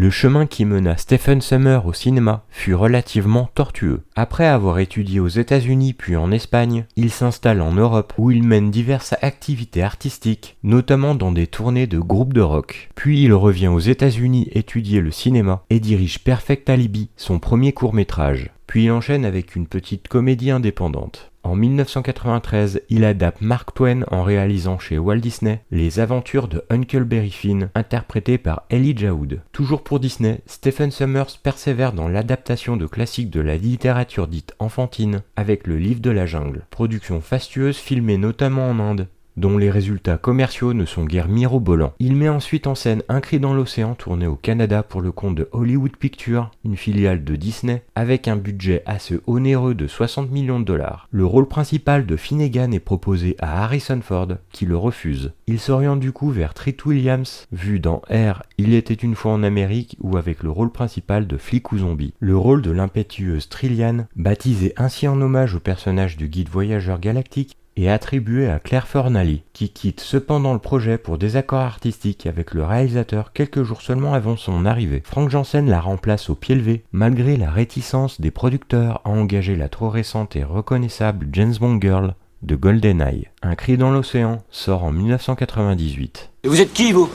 Le chemin qui mena Stephen Sommers au cinéma fut relativement tortueux. Après avoir étudié aux États-Unis puis en Espagne, il s'installe en Europe où il mène diverses activités artistiques, notamment dans des tournées de groupes de rock. Puis il revient aux États-Unis étudier le cinéma et dirige Perfect Alibi, son premier court-métrage. Puis il enchaîne avec une petite comédie indépendante. En 1993, il adapte Mark Twain en réalisant chez Walt Disney Les Aventures de Huckleberry Finn, interprété par Elijah Wood. Toujours pour Disney, Stephen Sommers persévère dans l'adaptation de classiques de la littérature dite enfantine avec Le Livre de la Jungle, production fastueuse filmée notamment en Inde, dont les résultats commerciaux ne sont guère mirobolants. Il met ensuite en scène Un cri dans l'océan tourné au Canada pour le compte de Hollywood Pictures, une filiale de Disney, avec un budget assez onéreux de 60 millions de dollars. Le rôle principal de Finnegan est proposé à Harrison Ford, qui le refuse. Il s'oriente du coup vers Treat Williams, vu dans R, Il était une fois en Amérique, ou avec le rôle principal de flic ou zombie. Le rôle de l'impétueuse Trillian, baptisé ainsi en hommage au personnage du guide voyageur galactique, est attribué à Claire Fornally, qui quitte cependant le projet pour désaccord artistique avec le réalisateur quelques jours seulement avant son arrivée. Frank Janssen la remplace au pied levé, malgré la réticence des producteurs à engager la trop récente et reconnaissable James Bond Girl de GoldenEye. Un cri dans l'océan sort en 1998. Et vous êtes qui, vous?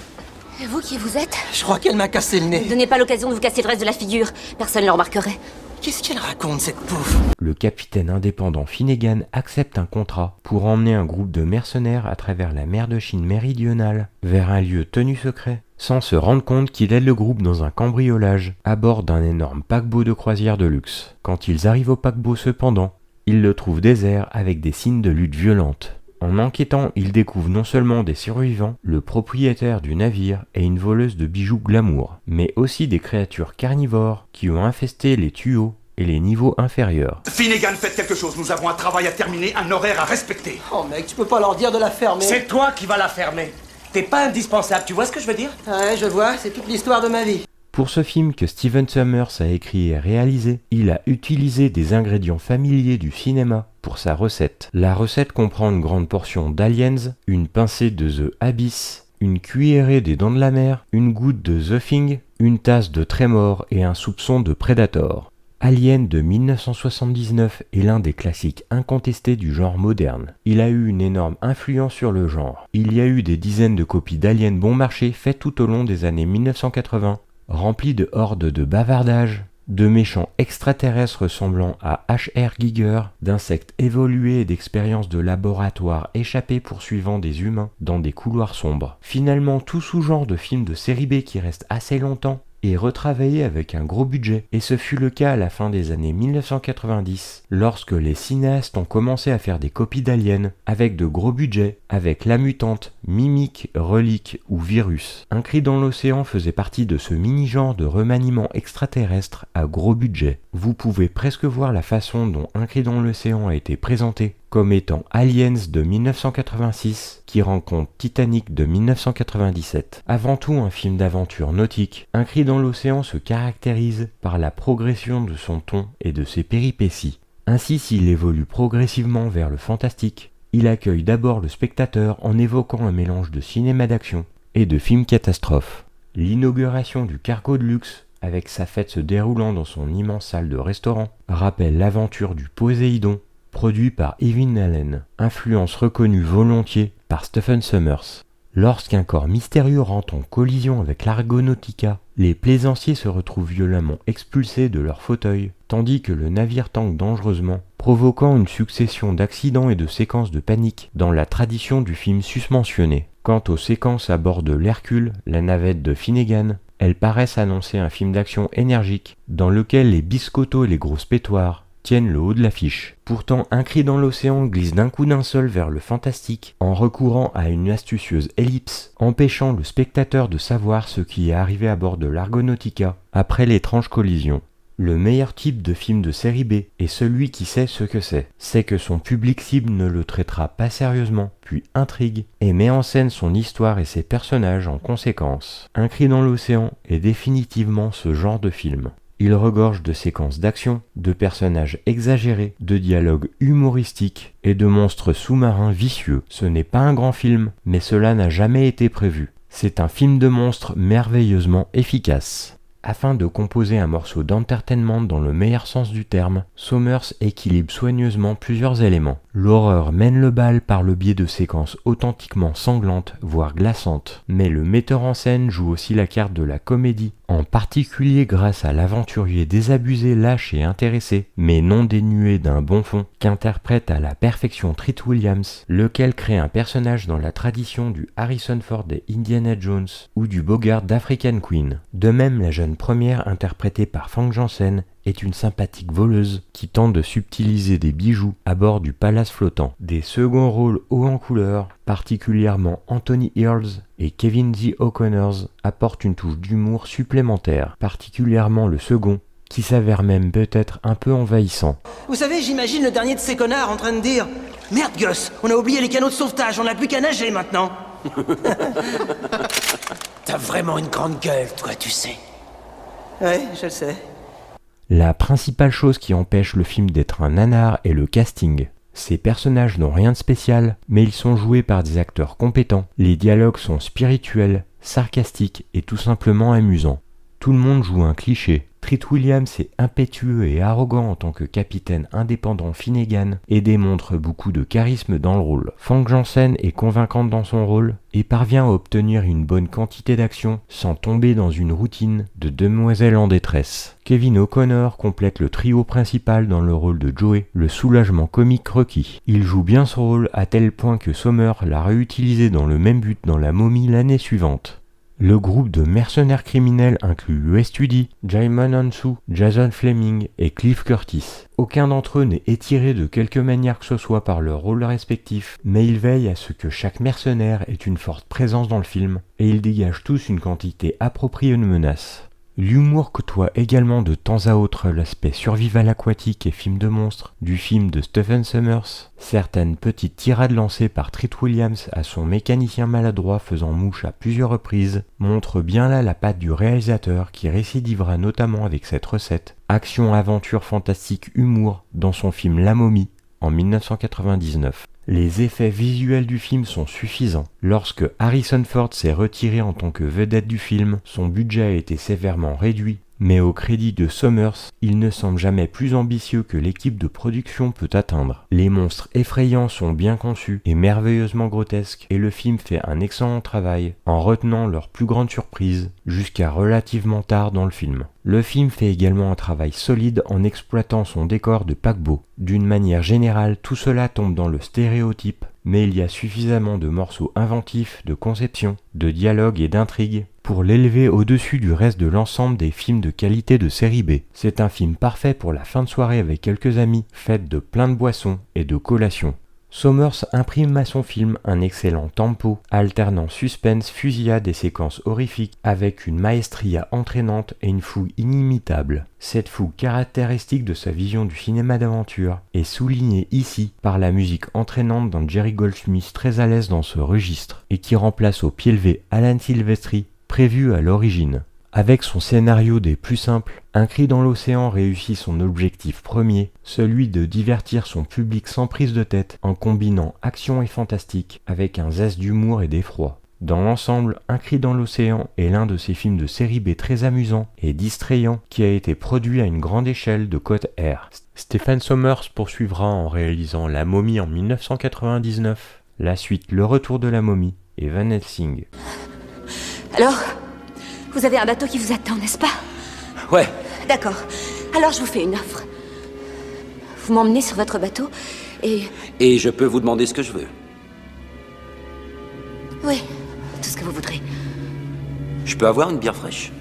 Et vous qui vous êtes? Je crois qu'elle m'a cassé le nez. Ne donnez pas l'occasion de vous casser le reste de la figure. Personne ne le remarquerait. Qu'est-ce qu'elle raconte, cette pouffe? Le capitaine indépendant Finnegan accepte un contrat pour emmener un groupe de mercenaires à travers la mer de Chine méridionale vers un lieu tenu secret, sans se rendre compte qu'il aide le groupe dans un cambriolage à bord d'un énorme paquebot de croisière de luxe. Quand ils arrivent au paquebot cependant, ils le trouvent désert avec des signes de lutte violente. En enquêtant, ils découvrent non seulement des survivants, le propriétaire du navire et une voleuse de bijoux glamour, mais aussi des créatures carnivores qui ont infesté les tuyaux et les niveaux inférieurs. Finnegan, faites quelque chose, nous avons un travail à terminer, un horaire à respecter. Oh mec, tu peux pas leur dire de la fermer. C'est toi qui vas la fermer. T'es pas indispensable, tu vois ce que je veux dire? Ouais, je vois, c'est toute l'histoire de ma vie. Pour ce film que Stephen Sommers a écrit et réalisé, il a utilisé des ingrédients familiers du cinéma pour sa recette. La recette comprend une grande portion d'Aliens, une pincée de The Abyss, une cuillerée des Dents de la Mer, une goutte de The Thing, une tasse de Tremor et un soupçon de Predator. Alien de 1979 est l'un des classiques incontestés du genre moderne. Il a eu une énorme influence sur le genre. Il y a eu des dizaines de copies d'Alien bon marché faites tout au long des années 1980, remplies de hordes de bavardages, de méchants extraterrestres ressemblant à H.R. Giger, d'insectes évolués et d'expériences de laboratoire échappées poursuivant des humains dans des couloirs sombres. Finalement, tout sous-genre de films de série B qui reste assez longtemps et retravaillé avec un gros budget, et ce fut le cas à la fin des années 1990, lorsque les cinéastes ont commencé à faire des copies d'Aliens avec de gros budgets, avec La Mutante, Mimic, Relique ou Virus. Un cri dans l'océan faisait partie de ce mini-genre de remaniement extraterrestre à gros budget. Vous pouvez presque voir la façon dont Un cri dans l'océan a été présenté comme étant Aliens de 1986 qui rencontre Titanic de 1997. Avant tout un film d'aventure nautique, Un cri dans l'océan se caractérise par la progression de son ton et de ses péripéties. Ainsi, s'il évolue progressivement vers le fantastique, il accueille d'abord le spectateur en évoquant un mélange de cinéma d'action et de film catastrophe. L'inauguration du cargo de luxe, avec sa fête se déroulant dans son immense salle de restaurant, rappelle l'aventure du Poséidon, produit par Evan Allen, influence reconnue volontiers par Stephen Sommers. Lorsqu'un corps mystérieux rentre en collision avec l'Argonautica, les plaisanciers se retrouvent violemment expulsés de leur fauteuil, tandis que le navire tangue dangereusement, provoquant une succession d'accidents et de séquences de panique dans la tradition du film susmentionné. Quant aux séquences à bord de l'Hercule, la navette de Finnegan, elles paraissent annoncer un film d'action énergique, dans lequel les biscottos et les grosses pétoires tiennent le haut de l'affiche. Pourtant, Un cri dans l'océan glisse d'un coup d'un seul vers le fantastique en recourant à une astucieuse ellipse, empêchant le spectateur de savoir ce qui est arrivé à bord de l'Argonautica après l'étrange collision. Le meilleur type de film de série B est celui qui sait ce que c'est que son public cible ne le traitera pas sérieusement, puis intrigue, et met en scène son histoire et ses personnages en conséquence. Un cri dans l'océan est définitivement ce genre de film. Il regorge de séquences d'action, de personnages exagérés, de dialogues humoristiques et de monstres sous-marins vicieux. Ce n'est pas un grand film, mais cela n'a jamais été prévu. C'est un film de monstres merveilleusement efficace. Afin de composer un morceau d'entertainment dans le meilleur sens du terme, Sommers équilibre soigneusement plusieurs éléments. L'horreur mène le bal par le biais de séquences authentiquement sanglantes, voire glaçantes. Mais le metteur en scène joue aussi la carte de la comédie, en particulier grâce à l'aventurier désabusé, lâche et intéressé, mais non dénué d'un bon fond, qu'interprète à la perfection Treat Williams, lequel crée un personnage dans la tradition du Harrison Ford et Indiana Jones, ou du Bogart d'African Queen. De même, la jeune première, interprétée par Famke Janssen, est une sympathique voleuse qui tente de subtiliser des bijoux à bord du palace flottant. Des seconds rôles hauts en couleur, particulièrement Anthony Earls et Kevin D. O'Connors, apportent une touche d'humour supplémentaire, particulièrement le second, qui s'avère même peut-être un peu envahissant. Vous savez, j'imagine le dernier de ces connards en train de dire « Merde, Gus, on a oublié les canaux de sauvetage, on n'a plus qu'à nager maintenant !» T'as vraiment une grande gueule, toi, tu sais. Ouais, je le sais. La principale chose qui empêche le film d'être un nanar est le casting. Ces personnages n'ont rien de spécial, mais ils sont joués par des acteurs compétents. Les dialogues sont spirituels, sarcastiques et tout simplement amusants. Tout le monde joue un cliché. Treat Williams est impétueux et arrogant en tant que capitaine indépendant Finnegan et démontre beaucoup de charisme dans le rôle. Famke Janssen est convaincante dans son rôle et parvient à obtenir une bonne quantité d'action sans tomber dans une routine de demoiselle en détresse. Kevin O'Connor complète le trio principal dans le rôle de Joey, le soulagement comique requis. Il joue bien son rôle à tel point que Sommer l'a réutilisé dans le même but dans La Momie l'année suivante. Le groupe de mercenaires criminels inclut US Studi, Djimon Hounsou, Jason Flemyng et Cliff Curtis. Aucun d'entre eux n'est étiré de quelque manière que ce soit par leur rôle respectif, mais ils veillent à ce que chaque mercenaire ait une forte présence dans le film, et ils dégagent tous une quantité appropriée de menaces. L'humour côtoie également de temps à autre l'aspect survival aquatique et film de monstres du film de Stephen Sommers. Certaines petites tirades lancées par Treat Williams à son mécanicien maladroit faisant mouche à plusieurs reprises montrent bien là la patte du réalisateur qui récidivera notamment avec cette recette. Action, aventure, fantastique, humour dans son film La Momie en 1999. Les effets visuels du film sont suffisants. Lorsque Harrison Ford s'est retiré en tant que vedette du film, son budget a été sévèrement réduit, mais au crédit de Sommers, il ne semble jamais plus ambitieux que l'équipe de production peut atteindre. Les monstres effrayants sont bien conçus et merveilleusement grotesques, et le film fait un excellent travail en retenant leur plus grande surprise jusqu'à relativement tard dans le film. Le film fait également un travail solide en exploitant son décor de paquebot. D'une manière générale, tout cela tombe dans le stéréotype, mais il y a suffisamment de morceaux inventifs, de conception, de dialogue et d'intrigue pour l'élever au-dessus du reste de l'ensemble des films de qualité de série B. C'est un film parfait pour la fin de soirée avec quelques amis, faite de plein de boissons et de collations. Sommers imprime à son film un excellent tempo, alternant suspense, fusillade et séquences horrifiques avec une maestria entraînante et une fougue inimitable. Cette fougue caractéristique de sa vision du cinéma d'aventure est soulignée ici par la musique entraînante d'un Jerry Goldsmith très à l'aise dans ce registre et qui remplace au pied levé Alan Silvestri, prévu à l'origine. Avec son scénario des plus simples, Un cri dans l'océan réussit son objectif premier, celui de divertir son public sans prise de tête en combinant action et fantastique avec un zeste d'humour et d'effroi. Dans l'ensemble, Un cri dans l'océan est l'un de ces films de série B très amusant et distrayant qui a été produit à une grande échelle de côte R. Stephen Sommers poursuivra en réalisant La Momie en 1999, la suite Le Retour de la Momie et Van Helsing. Alors, vous avez un bateau qui vous attend, n'est-ce pas? Ouais. D'accord. Alors je vous fais une offre. Vous m'emmenez sur votre bateau et... Et je peux vous demander ce que je veux. Oui, tout ce que vous voudrez. Je peux avoir une bière fraîche?